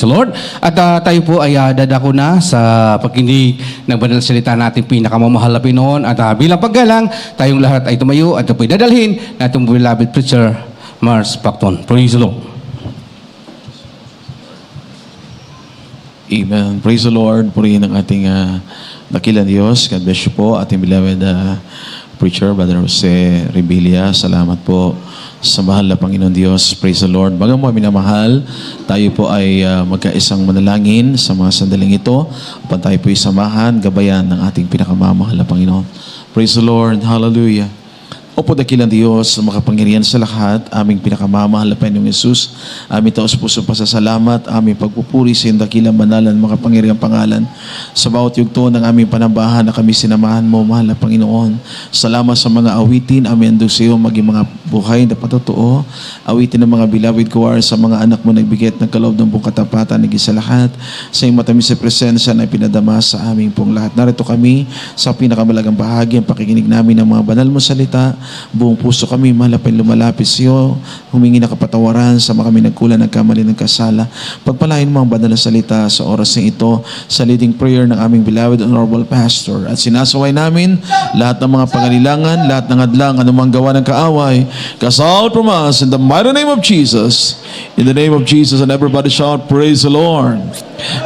Praise the Lord. At tayo po ay dadako na sa pagkinig ng banal na salita natin pinakamamahal na Pinoon. At bilang paggalang, tayong lahat ay tumayo at ito po dadalhin na itong beloved preacher, Mars Pacton. Praise the Lord. Amen. Praise the Lord. Purihin ang ating dakilang Diyos. God bless you po. Ating beloved preacher, Brother Jose Rebilla. Salamat po sa mahal na Panginoon Diyos. Praise the Lord. Bagang mga minamahal, tayo po ay magkaisang manalangin sa mga sandaling ito upang tayo po isamahan, gabayan ng ating pinakamamahal na Panginoon. Praise the Lord. Hallelujah. Opo, dakilang Diyos, makapangyarihan sa lahat, aming pinakamamahal na Panginoong Yesus, aming taos puso pasasalamat, aming pagpupuri sa iyong dakilang banalan, makapangyarihang pangalan, sa bawat yugto ng aming panambahan na kami sinamahan mo, mahal na Panginoon. Salamat sa mga awitin, aming andog sa iyo, maging mga buhay na patotoo, awitin ng mga beloved choir sa mga anak mo nagbigay at nagkaloob ng buong katapatan, naging sa lahat, sa iyong matamis sa presensya na pinadama sa aming pong lahat. Narito kami sa pinakamalagang bahagi, ang pakikinig namin ng mga banal mo salita. Buong puso kami malapit lumalapit sa iyo, humingi na kapatawaran sa mga kami nagkulang, nagkamali ng kasala. Pagpalain mo ang banal na salita sa oras na ito, sa leading prayer ng aming beloved honorable pastor. At sinasaway namin lahat ng mga pangalilangan, lahat ng hadlang, anumang gawa ng kaaway. Cast out from us in the mighty name of Jesus. In the name of Jesus, and everybody shout, praise the Lord.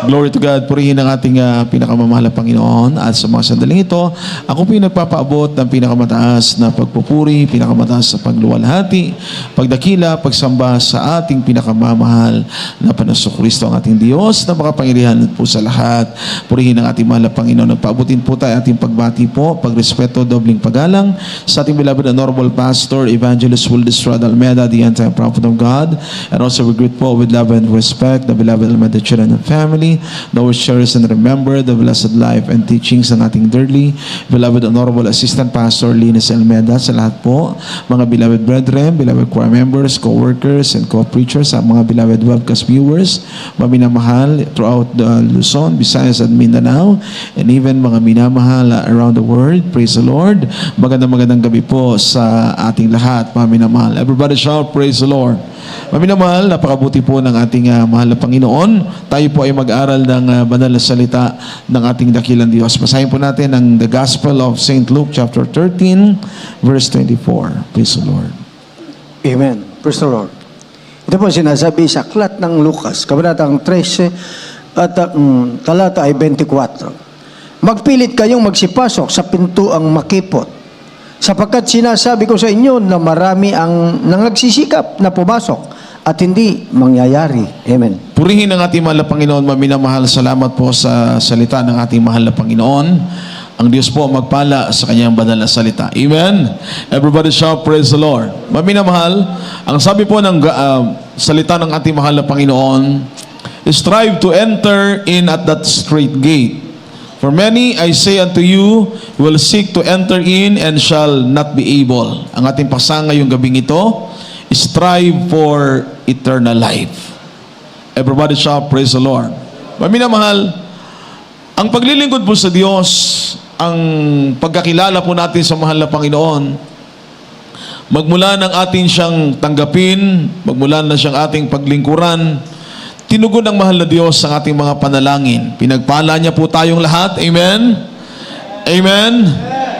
Glory to God. Purihin ang ating pinakamamahal na Panginoon. At sa mga sandaling ito, ako pinagpapaabot ng pinakamataas na pagpupuri, pinakamataas na pagluwalhati, pagdakila, pagsamba sa ating pinakamamahal na Panginoong Kristo, ang ating Diyos na makapangyarihan po sa lahat. Purihin ang ating mahal na Panginoon. Nagpaabutin po tayo ating pagbati po, pagrespeto, dobling paggalang sa ating beloved honorable pastor, Evangelist Will Estrada Almeida, the entire prophet of God. And also we greet po with love and respect the beloved Almeida children and family, those cherish and remember the blessed life and teachings ng ating dearly beloved honorable assistant pastor Linus Almeida. Sa lahat po, mga beloved brethren, beloved choir members, co-workers, and co-preachers, sa mga beloved webcast viewers, maminamahal throughout the Luzon, Visayas, and Mindanao, and even mga minamahal around the world. Praise the Lord. Magandang gabi po sa ating lahat, maminamahal. Everybody shout, praise the Lord. Maminamahal, napakabuti po ng ating mahal na Panginoon. Tayo po ay mag-aral ng banal na salita ng ating dakilang Diyos. Basahin po natin ang The Gospel of St. Luke chapter 13, verse 24. Praise the Lord. Amen. Praise the Lord. Ito po sinasabi sa aklat ng Lucas, kabanatang 13 at talata ay 24. Magpilit kayong magsipasok sa pintuang makipot, sapagkat sinasabi ko sa inyo na marami ang nangagsisikap na pumasok at hindi mangyayari. Amen. Purihin ang ating mahal na Panginoon, maminamahal. Salamat po sa salita ng ating mahal na Panginoon. Ang Diyos po magpala sa kanyang banal na salita. Amen. Everybody shout, praise the Lord. Maminamahal, ang sabi po ng salita ng ating mahal na Panginoon, strive to enter in at that straight gate. For many, I say unto you, will seek to enter in and shall not be able. Ang ating pasang ngayong gabing ito, strive for eternal life. Everybody shout, praise the Lord. Maminamahal, ang paglilingkod po sa Diyos, ang pagkakilala po natin sa mahal na Panginoon, magmula ng ating siyang tanggapin, magmula na siyang ating paglingkuran, tinugon ng mahal na Diyos ang ating mga panalangin. Pinagpala niya po tayong lahat. Amen? Amen?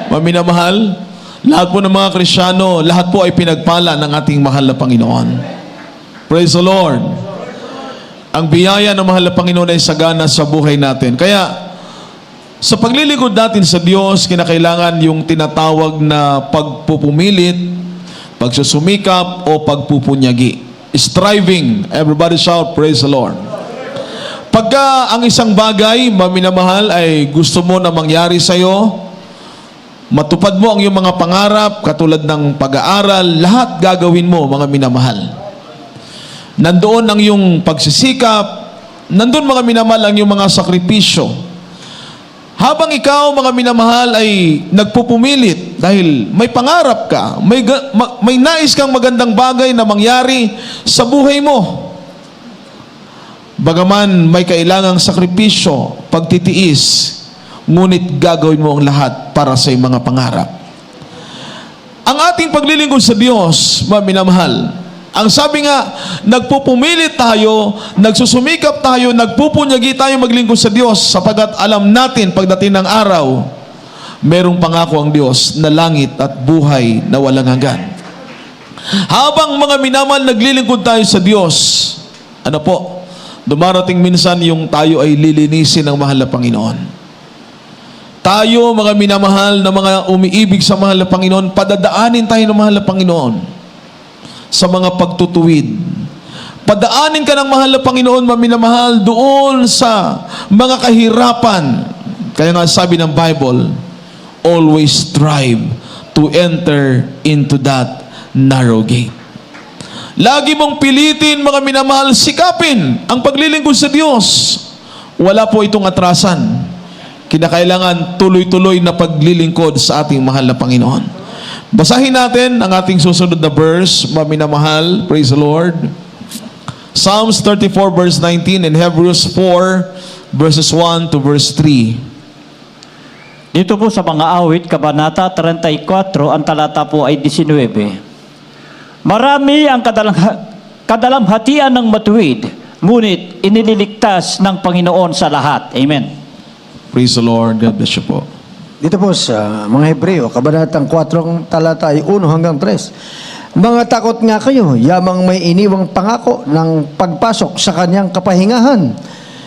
Maminamahal, lahat po ng mga Kristiyano, lahat po ay pinagpala ng ating mahal na Panginoon. Praise the Lord. Ang biyaya ng mahal na Panginoon ay sagana sa buhay natin. Kaya, sa paglilingkod natin sa Diyos, kinakailangan yung tinatawag na pagpupumilit, pagsusumikap, o pagpupunyagi. Striving. Everybody shout, praise the Lord. Pagka ang isang bagay, maminamahal, ay gusto mo na mangyari sa iyo, matupad mo ang iyong mga pangarap, katulad ng pag-aaral, lahat gagawin mo, mga minamahal. Nandoon ang iyong pagsisikap, nandoon mga minamahal ang iyong mga sakripisyo. Habang ikaw, mga minamahal, ay nagpupumilit dahil may pangarap ka, may nais kang magandang bagay na mangyari sa buhay mo. Bagaman may kailangang sakripisyo, pagtitiis, ngunit gagawin mo ang lahat para sa iyong mga pangarap. Ang ating paglilingkod sa Diyos, mga minamahal, Ang sabi nga, nagpupumilit tayo, nagsusumikap tayo, nagpupunyagi tayo maglingkod sa Diyos sapagkat alam natin pagdating ng araw, merong pangako ang Diyos na langit at buhay na walang hanggan. Habang mga minamahal naglilingkod tayo sa Diyos, ano po, dumarating minsan yung tayo ay lilinisin ng mahal na Panginoon. Tayo, mga minamahal na mga umiibig sa mahal na Panginoon, padadaanin tayo ng mahal na Panginoon sa mga pagtutuwid. Padaanin ka ng mahal na Panginoon, maminamahal, doon sa mga kahirapan. Kaya nga sabi ng Bible, always strive to enter into that narrow gate. Lagi mong pilitin, mga minamahal, sikapin ang paglilingkod sa Diyos. Wala po itong atrasan. Kinakailangan tuloy-tuloy na paglilingkod sa ating mahal na Panginoon. Basahin natin ang ating susunod na verse, mga minamahal. Praise the Lord. Psalms 34 verse 19 and Hebrews 4 verses 1 to verse 3. Dito po sa mga awit, Kabanata 34, ang talata po ay 19. Marami ang kadalamhatian ng matuwid, ngunit inililigtas ng Panginoon sa lahat. Amen. Praise the Lord. God bless you po. Dito po sa mga Hebreo, kabanatang 4, talata ay 1 hanggang 3. Mga takot nga kayo, yamang may iniwang pangako ng pagpasok sa kanyang kapahingahan.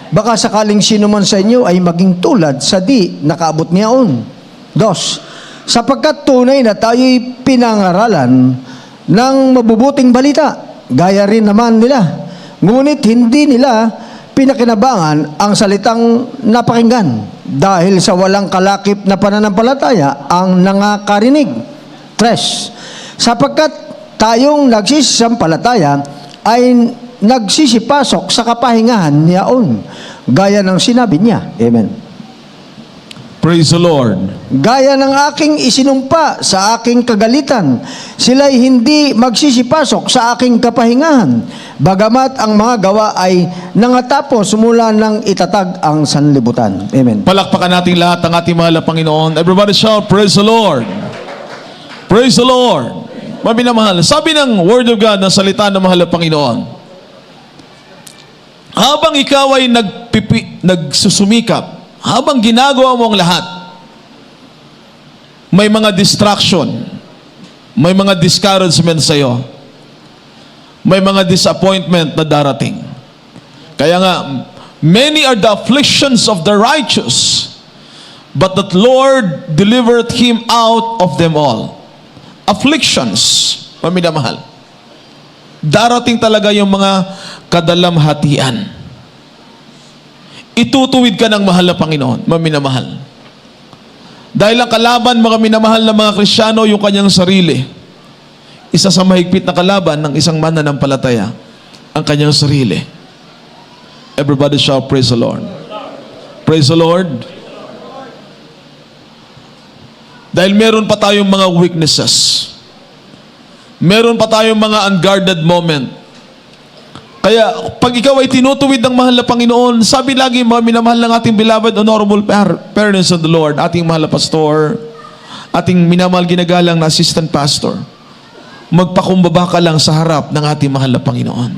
Baka sakaling sino man sa inyo ay maging tulad sa di nakaabot niyaon. 2. Sapagkat tunay na tayo'y pinangaralan ng mabubuting balita, gaya rin naman nila. Ngunit hindi nila pinakinabangan ang salitang napakinggan dahil sa walang kalakip na pananampalataya ang nangakarinig. 3. Sapagkat tayong nagsisisampalataya ay nagsisipasok sa kapahingahan niyaon, gaya ng sinabi niya. Amen. Praise the Lord. Gaya ng aking isinumpa sa aking kagalitan, sila'y hindi magsisipasok sa aking kapahingahan, bagamat ang mga gawa ay nangatapos mula nang itatag ang sanlibutan. Amen. Palakpakan natin lahat ang ating mahal na Panginoon. Everybody shout, praise the Lord. Praise the Lord. Maminamahal. Sabi ng Word of God, ng salita ng mahal na Panginoon, habang ikaw ay nagsusumikap, habang ginagawa mo ang lahat, may mga distraction, may mga discouragement sa iyo, may mga disappointment na darating. Kaya nga, many are the afflictions of the righteous, but the Lord delivered him out of them all. Afflictions, maminamahal. Darating talaga yung mga kadalamhatian. Itutuwid ka ng mahal na Panginoon, maminamahal. Dahil ang kalaban, mga minamahal na mga Kristyano, yung kanyang sarili. Isa sa mahigpit na kalaban ng isang mananampalataya, ang kanyang sarili. Everybody shall praise the Lord. Praise the Lord. Dahil meron pa tayong mga weaknesses. Meron pa tayong mga unguarded moment. Kaya, pag ikaw ay tinutuwid ng mahal na Panginoon, sabi lagi, mga minamahal ng ating beloved, honorable parents of the Lord, ating mahal na pastor, ating minamahal ginagalang na assistant pastor, magpakumbaba ka lang sa harap ng ating mahal na Panginoon.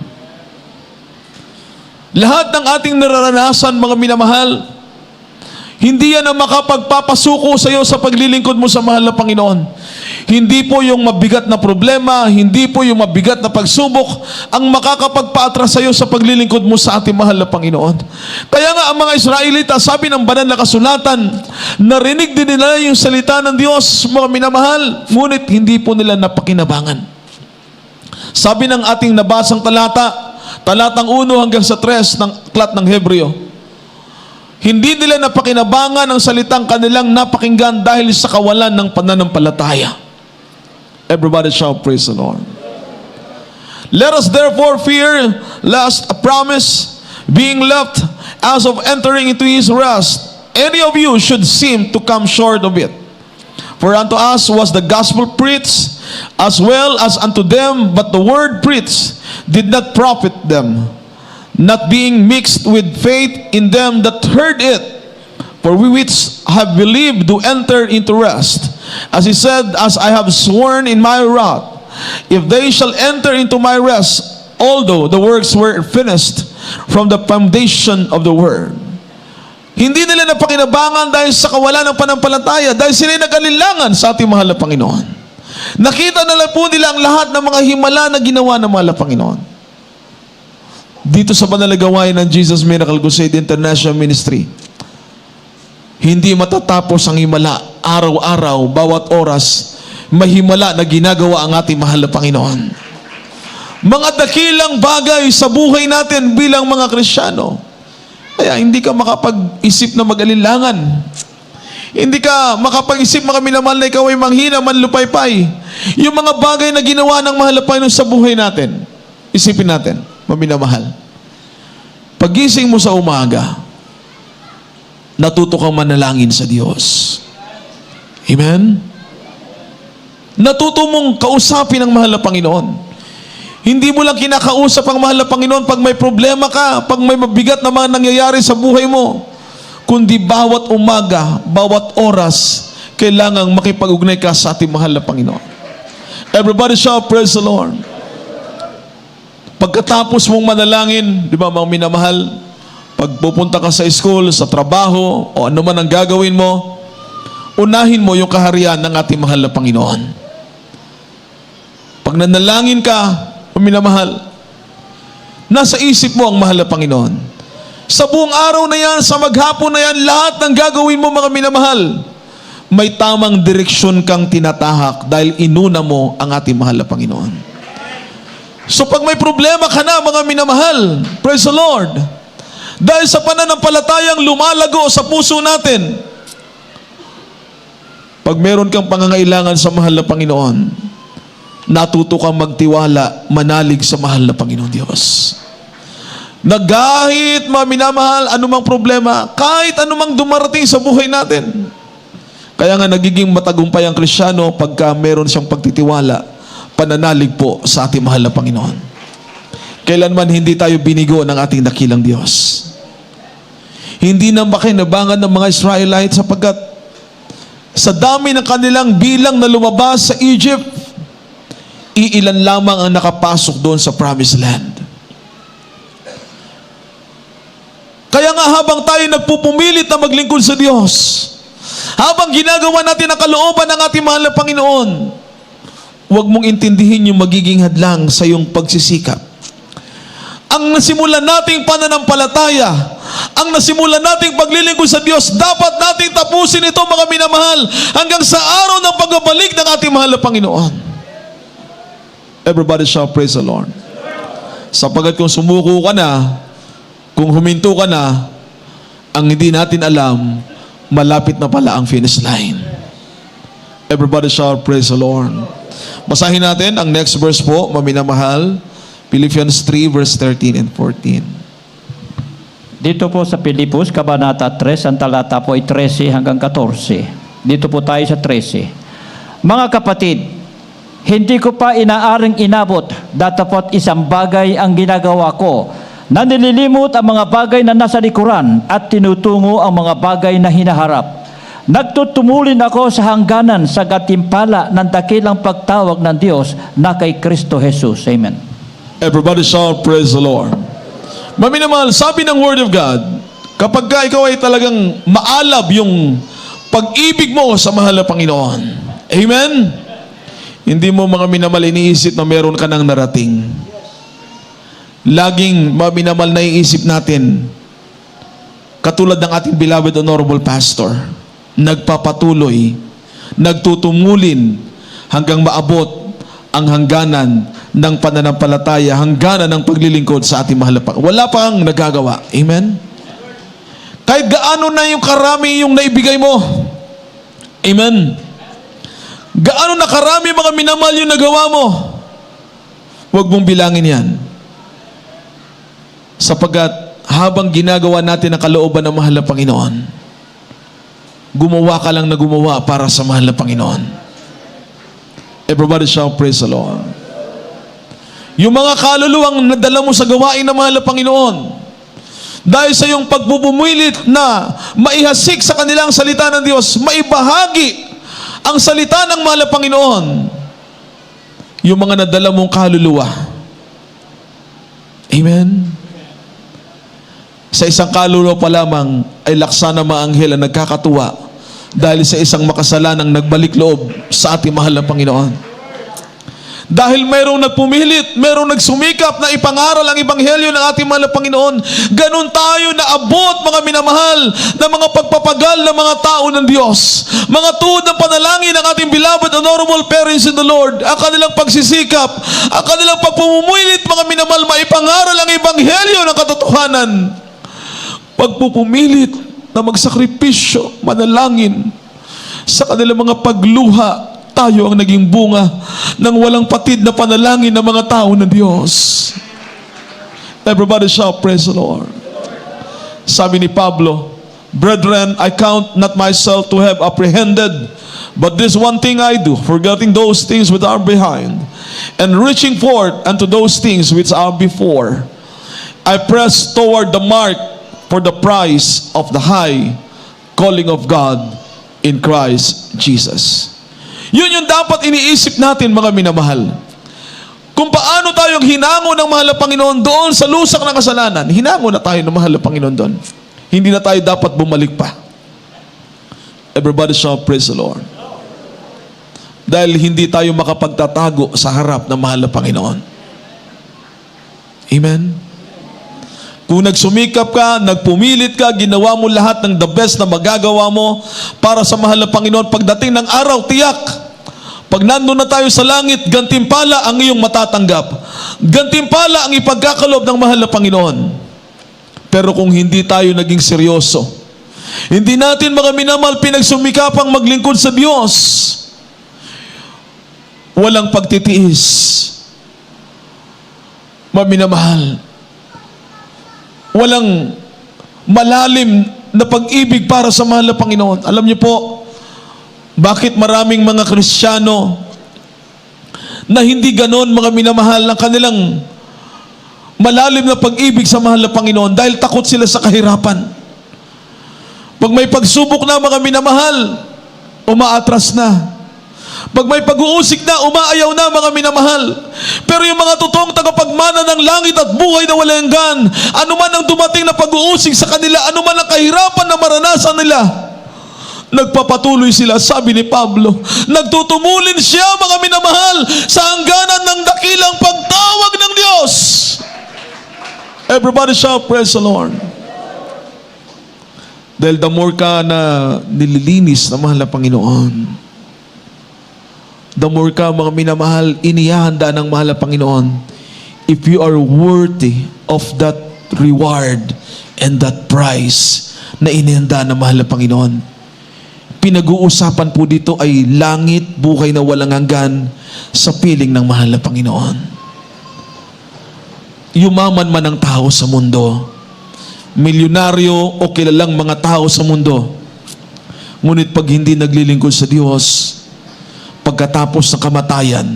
Lahat ng ating nararanasan, mga minamahal, hindi yan ang makapagpapasuko sa iyo sa paglilingkod mo sa mahal na Panginoon. Hindi po yung mabigat na problema, hindi po yung mabigat na pagsubok ang makakapagpaatras sa iyo sa paglilingkod mo sa ating mahal na Panginoon. Kaya nga ang mga Israelita, sabi ng banal na kasulatan, narinig din nila yung salita ng Diyos, mga minamahal, ngunit hindi po nila napakinabangan. Sabi ng ating nabasang talatang 1 hanggang sa 3 ng aklat ng Hebreo, hindi nila napakinabangan ang salitang kanilang napakinggan dahil sa kawalan ng pananampalataya. Everybody shall praise the Lord. Let us therefore fear lest a promise being left as of entering into his rest, any of you should seem to come short of it. For unto us was the gospel preached, as well as unto them, but the word preached did not profit them, not being mixed with faith in them that heard it. For we which have believed do enter into rest. As he said, as I have sworn in my wrath, if they shall enter into my rest, although the works were finished from the foundation of the world. Hindi nila napakinabangan dahil sa kawalan ng panampalataya, dahil sila nag-alinlangan sa ating mahal na Panginoon. Nakita na lang po nila ang lahat ng mga himala na ginawa ng mahal na Panginoon. Dito sa banal na gawain ng Jesus Miracle Crusade International Ministry, hindi matatapos ang himala. Araw-araw, bawat oras, may himala na ginagawa ang ating mahal na Panginoon. Mga dakilang bagay sa buhay natin bilang mga Kristiyano. Kaya hindi ka makapag-isip na mag-alinlangan. Hindi ka makapag-isip, mga minamahal, na ikaw ay manghina, manlupaypay. Yung mga bagay na ginawa ng mahal na Panginoon sa buhay natin, isipin natin, maminamahal. Pagising mo sa umaga, natuto kang manalangin sa Diyos. Amen? Natuto mong kausapin ang mahal na Panginoon. Hindi mo lang kinakausap ang mahal na Panginoon pag may problema ka, pag may mabigat na mga nangyayari sa buhay mo, kundi bawat umaga, bawat oras, kailangang makipag-ugnay ka sa ating mahal na Panginoon. Everybody shout, praise the Lord. Pagkatapos mong manalangin, di ba mga minamahal, pag pupunta ka sa school, sa trabaho, o ano man ang gagawin mo, unahin mo yung kaharian ng ating mahal na Panginoon. Pag nanalangin ka, minamahal, nasa isip mo ang mahal na Panginoon. Sa buong araw na yan, sa maghapon na yan, lahat ng gagawin mo, mga minamahal, may tamang direksyon kang tinatahak dahil inuna mo ang ating mahal na Panginoon. So pag may problema ka na, mga minamahal, praise the Lord, dahil sa pananampalatayang lumalago sa puso natin, pag meron kang pangangailangan sa mahal na Panginoon, natuto kang magtiwala, manalig sa mahal na Panginoon Diyos. Nagahit, mga minamahal, anumang problema, kahit anumang dumarating sa buhay natin. Kaya nga nagiging matagumpay ang Kristiyano pagka meron siyang pagtitiwala, pananalig po sa ating mahal na Panginoon. Kailanman hindi tayo binigo ng ating dakilang Diyos. Hindi na makinabangan ng mga Israelites sapagkat sa dami ng kanilang bilang na lumabas sa Egypt, iilan lamang ang nakapasok doon sa Promised Land. Kaya nga habang tayo nagpupumilit na maglingkod sa Diyos, habang ginagawa natin ang kalooban ng ating mahal na Panginoon, huwag mong intindihin yung magiging hadlang sa iyong pagsisikap. Ang nasimulan nating pananampalataya, ang nasimulan nating paglilingkod sa Diyos, dapat nating tapusin ito, mga minamahal, hanggang sa araw ng pagbabalik ng ating mahal na Panginoon. Everybody shout, praise the Lord. Sapagat kung sumuko ka na, kung huminto ka na, ang hindi natin alam, malapit na pala ang finish line. Everybody shout, praise the Lord. Basahin natin ang next verse po, maminamahal, Philippians 3 verse 13 and 14. Dito po sa Pilipos, Kabanata 3, ang talata po ay 13 hanggang 14. Dito po tayo sa 13. Mga kapatid, hindi ko pa inaaring inabot, datapot isang bagay ang ginagawa ko, na nililimot ang mga bagay na nasa likuran at tinutungo ang mga bagay na hinaharap. Nagtutumulin ako sa hangganan sa gatimpala ng dakilang pagtawag ng Diyos na kay Kristo Jesus. Amen. Everybody shout, praise the Lord. Maminamahal, sabi ng Word of God, kapag ka ikaw ay talagang maalab yung pag-ibig mo sa mahal na Panginoon. Amen? Hindi mo, mga minamahal, iniisip na meron ka nang narating. Laging, mga minamahal, naiisip natin, katulad ng ating beloved honorable pastor, nagpapatuloy, nagtutumulin hanggang maabot ang hangganan ng pananampalataya, hangganan ng paglilingkod sa ating mahal na Panginoon. Wala pang nagagawa. Amen? Kahit gaano na yung karami yung naibigay mo. Amen? Gaano na karami, mga minamahal, yung nagawa mo. Huwag mong bilangin yan. Sapagat habang ginagawa natin ang kalooban ng mahal na Panginoon, gumawa ka lang na gumawa para sa mahal na Panginoon. Everybody shout, praise the Lord. Yung mga kaluluwang nadala mo sa gawain ng mahal na Panginoon, dahil sa iyong pagbubumilit na maihasik sa kanilang salita ng Diyos, maibahagi ang salita ng mahal na Panginoon, yung mga nadala mong kaluluwa. Amen? Sa isang kaluluwa pa lamang ay laksa na mga anghel ang nagkakatuwa dahil sa isang makasalanang nagbalik loob sa ating mahal na Panginoon. Dahil mayroong nagpumilit, mayroong nagsumikap na ipangaral ang ebanghelyo ng ating mahal na Panginoon, ganun tayo na abot, mga minamahal, na mga pagpapagal ng mga tao ng Diyos. Mga tuhod ng panalangin ng ating beloved honorable parents in the Lord, ang kanilang pagsisikap, ang kanilang pagpumumilit, mga minamahal, maipangaral ang ebanghelyo ng katotohanan. Pagpupumilit na magsakripisyo, manalangin, sa kanilang mga pagluha, tayo ang naging bunga ng walang patid na panalangin ng mga tao ng Diyos. Everybody shout, praise the Lord. Sabi ni Pablo, brethren, I count not myself to have apprehended, but this one thing I do, forgetting those things which are behind, and reaching forth unto those things which are before, I press toward the mark for the prize of the high calling of God in Christ Jesus. Yun yung dapat iniisip natin, mga minamahal. Kung paano tayong hinango ng mahal na Panginoon doon sa lusak ng kasalanan, hinango na tayo ng mahal na Panginoon doon. Hindi na tayo dapat bumalik pa. Everybody shout, praise the Lord. Dahil hindi tayo makapagtatago sa harap ng mahal na Panginoon. Amen? Kung nagsumikap ka, nagpumilit ka, ginawa mo lahat ng the best na magagawa mo para sa mahal na Panginoon, pagdating ng araw, tiyak, pag nandun na tayo sa langit, gantimpala ang iyong matatanggap. Gantimpala ang ipagkakalob ng mahal na Panginoon. Pero kung hindi tayo naging seryoso, hindi natin, mga minamahal, pinagsumikapang maglingkod sa Diyos, walang pagtitiis, mga minamahal, walang malalim na pag-ibig para sa mahal na Panginoon. Alam niyo po, bakit maraming mga Kristiyano na hindi ganon, mga minamahal, ang kanilang malalim na pag-ibig sa mahal na Panginoon? Dahil takot sila sa kahirapan. Pag may pagsubok na, mga minamahal, umaatras na. Pag may pag-uusik na, umaayaw na, mga minamahal. Pero yung mga totoong tagapagmana ng langit at buhay na walang hanggan, anuman ang dumating na pag-uusik sa kanila, anuman ang kahirapan na maranasan nila, nagpapatuloy sila. Sabi ni Pablo, nagtutumulin siya, mga minamahal, sa hangganan ng dakilang pagtawag ng Diyos. Everybody shout, praise the Lord. Dahil the more ka na nililinis na mahal na Panginoon, the more ka, mga minamahal, inihahanda ng mahal na Panginoon, if you are worthy of that reward and that prize na inihanda ng mahal na Panginoon. Pinag-uusapan po dito ay langit, buhay na walang hanggan sa piling ng mahal na Panginoon. Yumaman man ang tao sa mundo, milyonaryo o kilalang mga tao sa mundo, ngunit pag hindi naglilingkod sa Diyos, pagkatapos ng kamatayan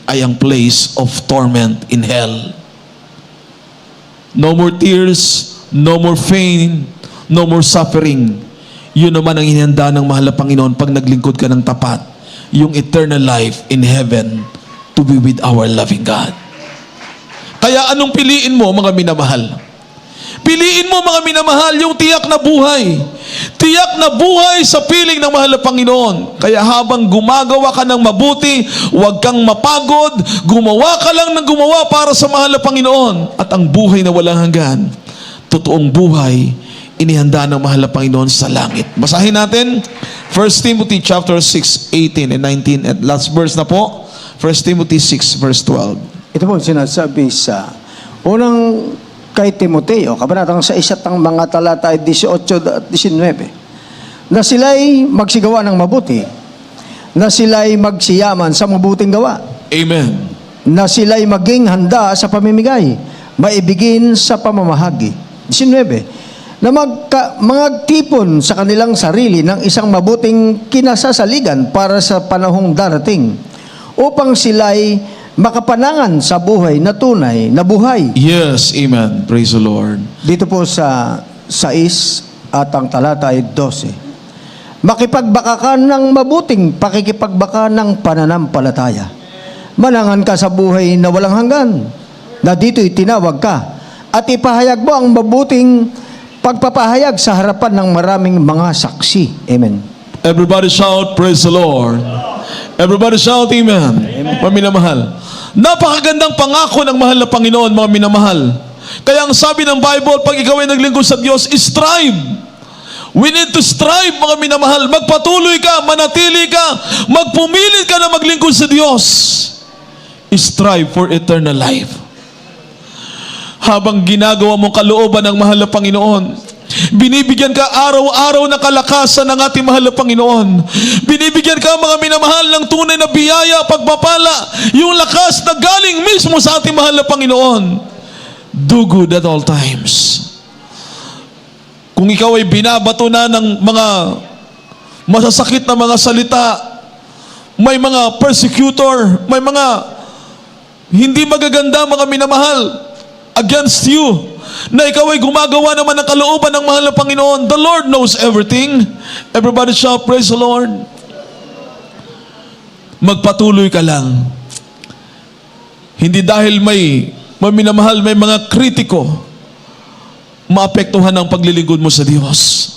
ay ang place of torment in hell. No more tears, no more pain, no more suffering. Yun naman ang hinihanda ng mahal na Panginoon pag naglingkod ka ng tapat, yung eternal life in heaven to be with our loving God. Kaya anong piliin mo, mga minamahal? Piliin mo, mga minamahal, yung tiyak na buhay. Tiyak na buhay sa piling ng mahal na Panginoon. Kaya habang gumagawa ka ng mabuti, huwag kang mapagod, gumawa ka lang ng gumawa para sa mahal na Panginoon. At ang buhay na walang hanggan, totoong buhay, inihanda ng mahal na Panginoon sa langit. Basahin natin 1 Timothy chapter 6, 18 and 19. At last verse na po, 1 Timothy 6 verse 12. Ito po sinasabi sa unang kay Timoteo, kabanatang sa isatang mga talata 18 at 19, na sila'y magsigawa ng mabuti, na sila'y magsiyaman sa mabuting gawa, Amen. na sila'y maging handa sa pamimigay, maibigin sa pamamahagi. 19, na magtipon sa kanilang sarili ng isang mabuting kinasasaligan para sa panahong darating, upang sila'y makapanangan sa buhay na tunay na buhay. Yes, amen. Praise the Lord. Dito po sa 6 at ang talata ay 12. Makipagbaka ka ng mabuting pakikipagbaka ng pananampalataya. manangan ka sa buhay na walang hanggan, na dito'y tinawag ka, at ipahayag mo ang mabuting pagpapahayag sa harapan ng maraming mga saksi. Amen. Everybody shout, praise the Lord. Everybody shout, amen. Mga minamahal. Napakagandang pangako ng mahal na Panginoon, mga minamahal. Kaya ang sabi ng Bible, pag ikaw ay naglingkod sa Diyos, strive. We need to strive, mga minamahal. Magpatuloy ka, manatili ka, magpumilit ka na maglingkod sa Diyos. Strive for eternal life. Habang ginagawa mong kalooban ng mahal na Panginoon, binibigyan ka araw-araw ng kalakasan ng ating mahal na Panginoon. Binibigyan ka, mga minamahal, ng tunay na biyaya, pagpapala, yung lakas na galing mismo sa ating mahal na Panginoon. Do good at all times. Kung ikaw ay binabato na ng mga masasakit na mga salita, may mga persecutor, may mga hindi magaganda, mga minamahal, against you, na ikaw ay gumagawa naman ng kalooban ng mahal na Panginoon, the Lord knows everything. Everybody shout, praise the Lord. Magpatuloy ka lang. Hindi dahil may minamahal, may mga kritiko, maapektuhan ang paglilingkod mo sa Diyos.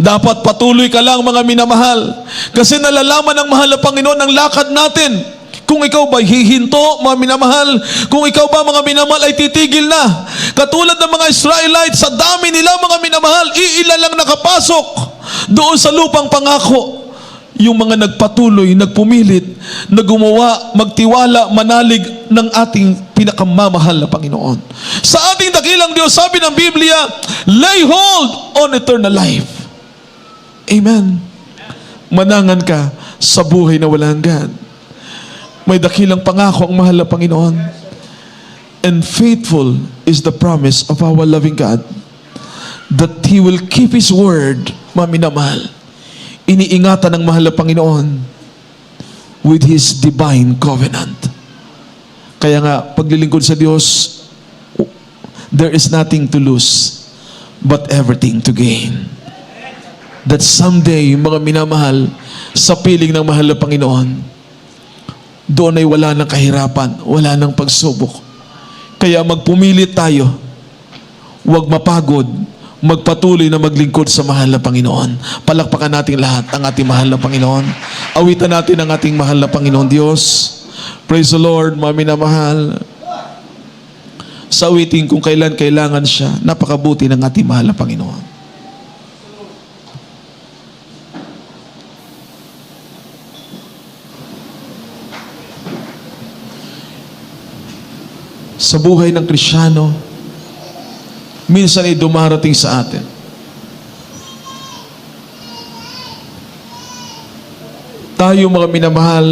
Dapat patuloy ka lang, mga minamahal, kasi nalalaman ng mahal na Panginoon ang lakad natin. Kung ikaw ba hihinto, mga minamahal, kung ikaw ba, mga minamahal, ay titigil na. Katulad ng mga Israelites, sa dami nila, mga minamahal, iilan lang nakapasok doon sa lupang pangako. Yung mga nagpatuloy, nagpumilit, na gumawa, magtiwala, manalig ng ating pinakamamahal na Panginoon. Sa ating dakilang Diyos, sabi ng Biblia, lay hold on eternal life. Amen. Manangan ka sa buhay na walang hanggan. May dakilang pangako ang mahal na Panginoon. And faithful is the promise of our loving God that He will keep His word, mga minamahal. Iniingatan ng mahal na Panginoon with His divine covenant. Kaya nga, paglilingkod sa Diyos, there is nothing to lose but everything to gain. That someday, mga minamahal, sa piling ng mahal na Panginoon, doon ay wala ng kahirapan, wala ng pagsubok. Kaya magpumilit tayo, huwag mapagod, magpatuloy na maglingkod sa mahal na Panginoon. Palakpakan natin lahat ang ating mahal na Panginoon. Awitan natin ang ating mahal na Panginoon Diyos. Praise the Lord, mga minamahal. Sa awitin kung kailan kailangan siya, napakabuti ng ating mahal na Panginoon. Sa buhay ng Kristiyano, minsan ay dumarating sa atin. Tayo, mga minamahal,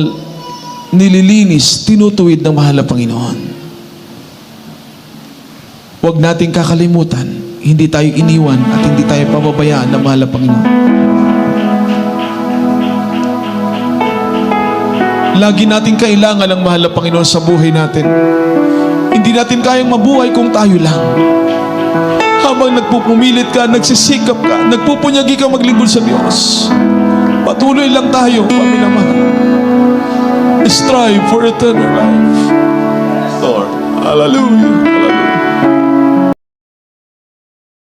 nililinis, tinutuwid ng mahal na Panginoon. Huwag nating kakalimutan, hindi tayo iniwan at hindi tayo pababayaan ng mahal na Panginoon. Lagi nating kailangan ng mahal na Panginoon sa buhay natin. Hindi natin kayang mabuhay kung tayo lang. Habang nagpupumilit ka, nagsisikap ka, nagpupunyagi ka maglingkod sa Diyos, patuloy lang tayo, paminamahal. Strive for eternal life. Lord, hallelujah.